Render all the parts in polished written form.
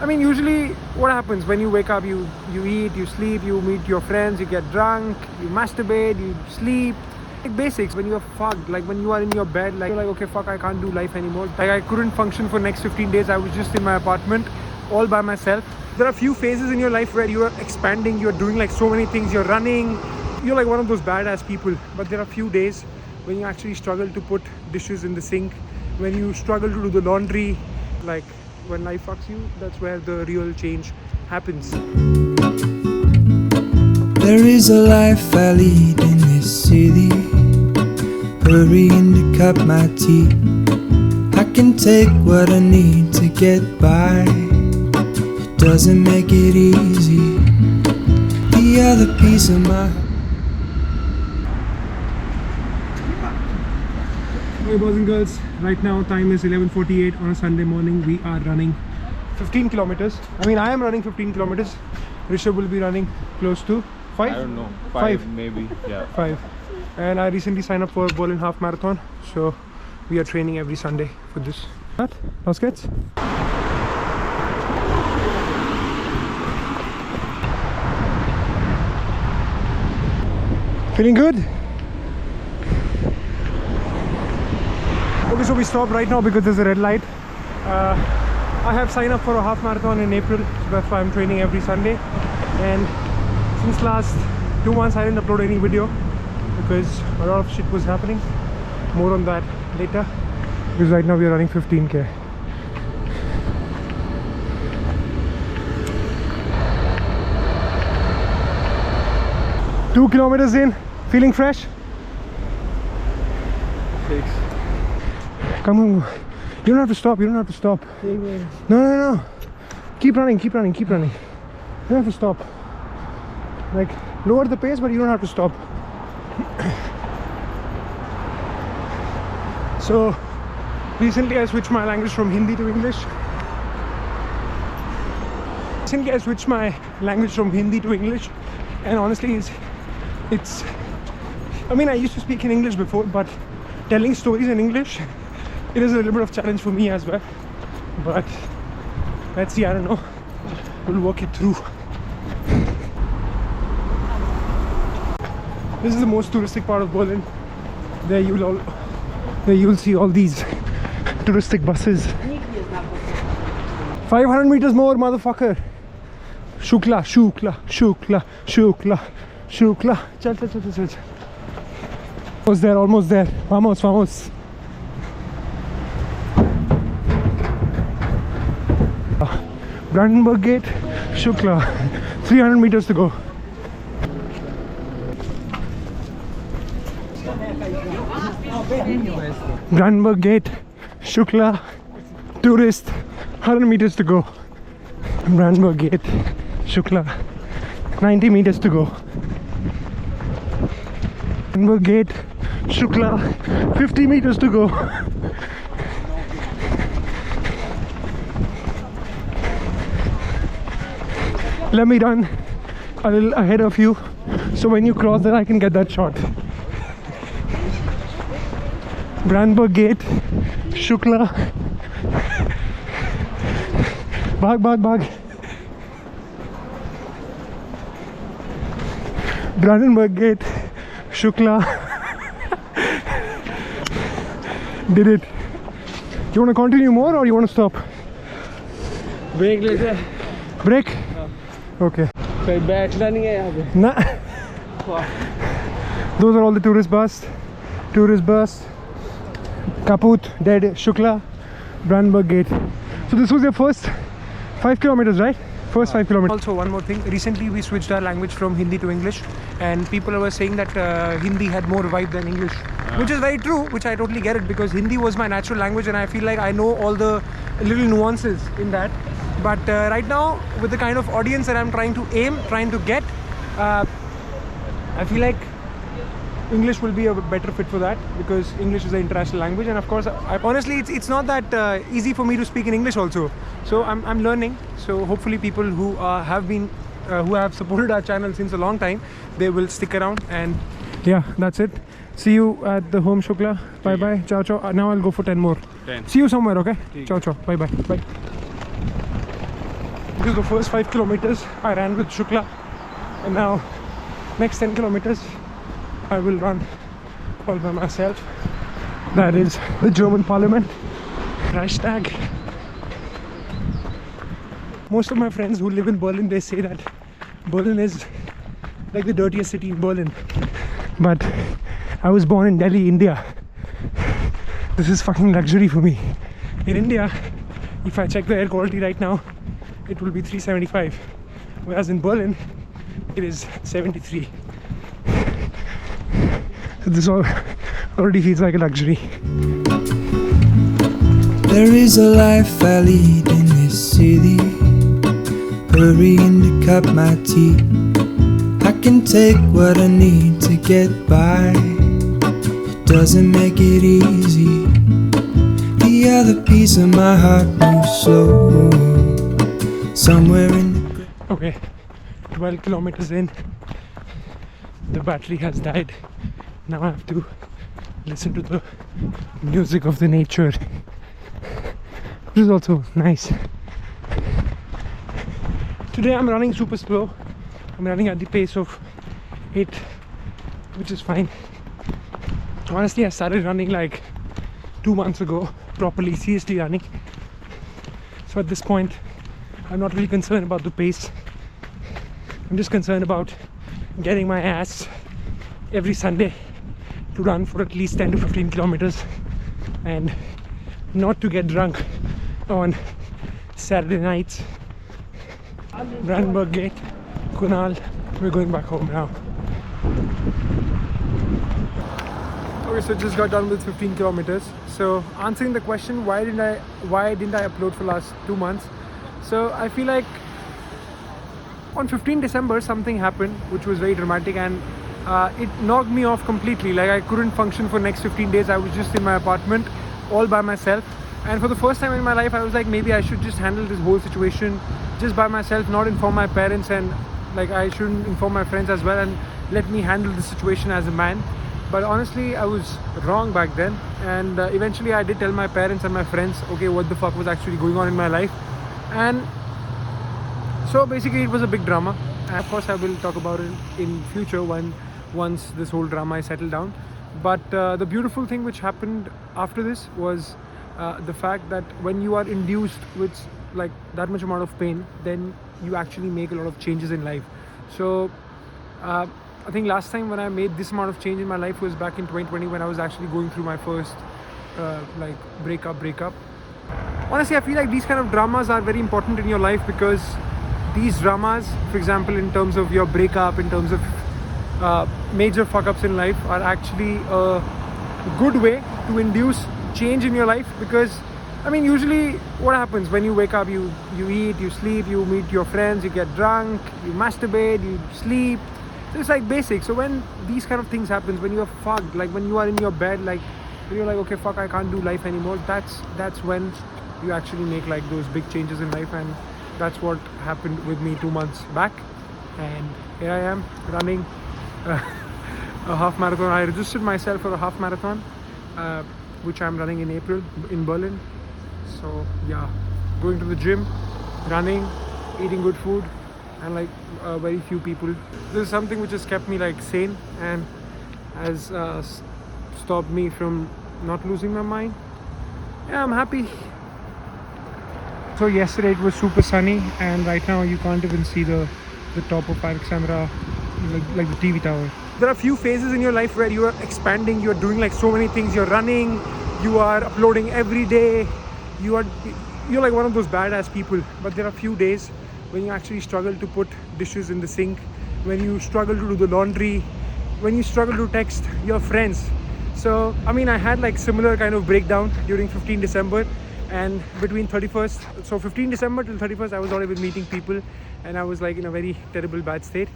I mean, usually what happens when you wake up, you eat, you sleep, you meet your friends, you get drunk, you masturbate, you sleep. Like basics. When you're fucked, like when you are in your bed, like you're like, okay, fuck, I can't do life anymore. Like I couldn't function for next 15 days. I was just in my apartment all by myself. There are few phases in your life where you are expanding, you're doing like so many things, you're running, you're like one of those badass people. But there are few days when you actually struggle to put dishes in the sink, when you struggle to do the laundry. Like when life fucks you, that's where the real change happens. There is a life I lead in this city, hurrying to cut my teeth. I can take what I need to get by. It doesn't make it easy. The other piece of my... Hey boys and girls, right now time is 11:48 on a Sunday morning. We are running 15 kilometers. I mean, I am running 15 kilometers. Rishabh will be running close to 5? I don't know, 5 maybe, yeah. 5. And I recently signed up for Berlin half marathon, so we are training every Sunday for this. Los geht's. Feeling good? Okay, so we stopped right now because there's a red light. I have signed up for a half marathon in April, so that's why I'm training every Sunday. And since last 2 months I didn't upload any video because a lot of shit was happening. More on that later, because right now we are running 15k. Two kilometers in, feeling fresh? 6. Come on, you don't have to stop, you don't have to stop. No. Keep running, keep running, keep running. You don't have to stop. Like, lower the pace, but you don't have to stop. So, recently I switched my language from Hindi to English. And honestly, it's I mean, I used to speak in English before, but telling stories in English, it is a little bit of challenge for me as well. But let's see, I don't know, we'll work it through. This is the most touristic part of Berlin. There you'll see all these touristic buses. 500 meters more, motherfucker. Shukla. Chal. Almost there. Vamos. Brandenburg Gate, Shukla. 300 meters to go. Brandenburg Gate, Shukla, tourist, 100 meters to go. Brandenburg Gate, Shukla, 90 meters to go. Brandenburg Gate, Shukla, 50 meters to go. Let me run a little ahead of you, so when you cross then I can get that shot. Brandenburg Gate, Shukla. Bag. Brandenburg Gate, Shukla. Did it. You want to continue more or you want to stop? Break later. Break? Okay. बैठना नहीं है यहाँ पे. Nah. Those are all the tourist bus. Kaput, dead, Shukla, Brandenburg Gate. So this was your first 5 kilometers, right? First 5 kilometers. Also, one more thing. Recently, we switched our language from Hindi to English, and people were saying that Hindi had more vibe than English, which is very true. Which I totally get it, because Hindi was my natural language, and I feel like I know all the little nuances in that. But right now, with the kind of audience that I'm trying to get, I feel like English will be a better fit for that, because English is an international language, and of course, honestly, it's not that easy for me to speak in English also. So I'm learning. So hopefully, people who have supported our channel since a long time, they will stick around. And yeah, that's it. See you at the home, Shukla. Bye bye. Ciao ciao. Now I'll go for 10 more. 10. See you somewhere. Okay. Ciao ciao. Bye bye. Bye. because the first 5 kilometers I ran with Shukla, and now next 10 kilometers I will run all by myself. That is the German Parliament. Hashtag. Most of my friends who live in Berlin, they say that Berlin is like the dirtiest city in Berlin. But I was born in Delhi, India. This is fucking luxury for me. In India, if I check the air quality right now, it will be 375. Whereas in Berlin, it is 73. So this already feels like a luxury. There is a life I lead in this city, hurrying to cut my teeth. I can take what I need to get by. It doesn't make it easy. The other piece of my heart moves slow, somewhere in the... Okay, 12 kilometers in, the battery has died. Now I have to listen to the music of the nature, which is also nice. Today I'm running super slow. I'm running at the pace of 8, which is fine. Honestly, I started running like 2 months ago, properly, seriously running. So at this point, I'm not really concerned about the pace. I'm just concerned about getting my ass every Sunday to run for at least 10 to 15 kilometers and not to get drunk on Saturday nights. Brandenburg Gate, Kunal, we're going back home now. Okay, so just got done with 15 kilometers. So answering the question, why didn't I upload for last 2 months? So I feel like on 15 December something happened which was very dramatic, and it knocked me off completely. Like I couldn't function for next 15 days. I was just in my apartment all by myself, and for the first time in my life I was like, maybe I should just handle this whole situation just by myself, not inform my parents, and like I shouldn't inform my friends as well, and let me handle the situation as a man. But honestly, I was wrong back then, and eventually I did tell my parents and my friends, okay, what the fuck was actually going on in my life. And so basically it was a big drama, and of course I will talk about it in future once this whole drama is settled down. But the beautiful thing which happened after this was the fact that when you are induced with like that much amount of pain, then you actually make a lot of changes in life. So I think last time when I made this amount of change in my life was back in 2020, when I was actually going through my first like breakup. Honestly, I feel like these kind of dramas are very important in your life, because these dramas, for example, in terms of your breakup, in terms of major fuck-ups in life, are actually a good way to induce change in your life. Because I mean, usually what happens when you wake up, you eat, you sleep, you meet your friends, you get drunk, you masturbate, you sleep. So it's like basic. So when these kind of things happens, when you're fucked, like when you are in your bed, like when you're like, okay, fuck, I can't do life anymore, that's when you actually make like those big changes in life. And that's what happened with me 2 months back, and here I am running a half marathon. I registered myself for a half marathon, which I'm running in April in Berlin. So yeah, going to the gym, running, eating good food, and like very few people. This is something which has kept me like sane and has stopped me from not losing my mind. Yeah, I'm happy. So yesterday it was super sunny, and right now you can't even see the top of Alexandra, like the TV tower. There are few phases in your life where you are expanding, you are doing like so many things, you're running, you are uploading every day, you're like one of those badass people. But there are few days when you actually struggle to put dishes in the sink, when you struggle to do the laundry, when you struggle to text your friends. So I mean, I had like similar kind of breakdown during 15 December, and between 31st, so 15 December till 31st, I was not even meeting people, and I was like in a very terrible bad state.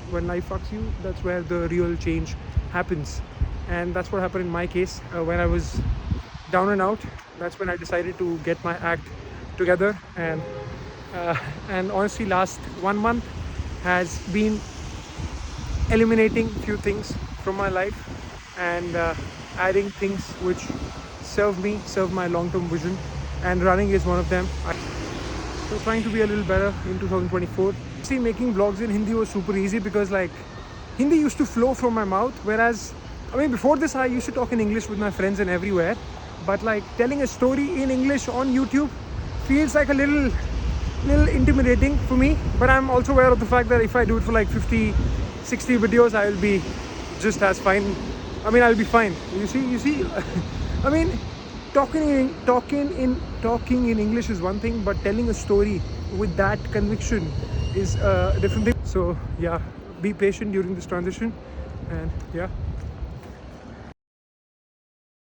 When life fucks you, that's where the real change happens, and that's what happened in my case. When I was down and out, that's when I decided to get my act together, and honestly last 1 month has been eliminating few things from my life and adding things which serve my long-term vision, and running is one of them. So trying to be a little better in 2024. See, making vlogs in Hindi was super easy because like Hindi used to flow from my mouth, whereas I mean before this I used to talk in English with my friends and everywhere, but like telling a story in English on YouTube feels like a little intimidating for me. But I'm also aware of the fact that if I do it for like 50, 60 videos, I will be just as fine. I mean, I'll be fine. You see. I mean, talking in English is one thing, but telling a story with that conviction is a different thing. So yeah, be patient during this transition, and yeah.